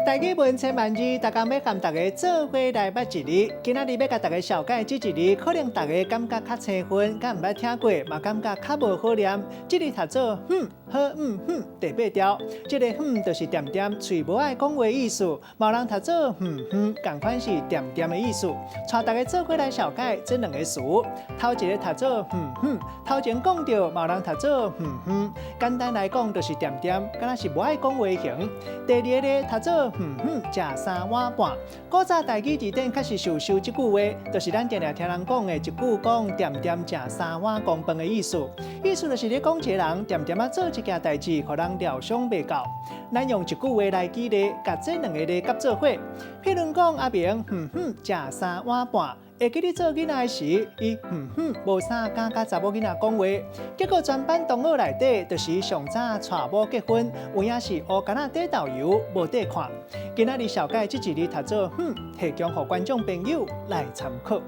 大家问千万字，大家要和大家做伙来捌一字。今仔日要甲大家小解这一字，可能大家感觉较青分，甲毋捌听过，嘛感觉较无好念。这字读做好第八条。这个就是点点，喙无爱讲话意思。某人读做同款是点点的意思。带大家做伙来小解这两个词。头一个读做头前讲到某人读做简单来讲就是点点，敢若是无爱讲话型。第二个读做食三碗半。古早台语字典确实受这句话，就是咱常常听人讲的一句讲点点食三碗公饭的意思。意思就是咧讲一个人点点做一件代志，互人料想袂到。咱用一句话来举例，甲这两个咧夹做伙。譬如讲阿明食三碗半。会记你做囡仔时，伊无啥敢甲查某囡仔讲话，结果全班同学内底，就是上早娶某结婚，有影是乌干仔底豆油，无底看。今仔日小解这一字读做提供互观众朋友来参考。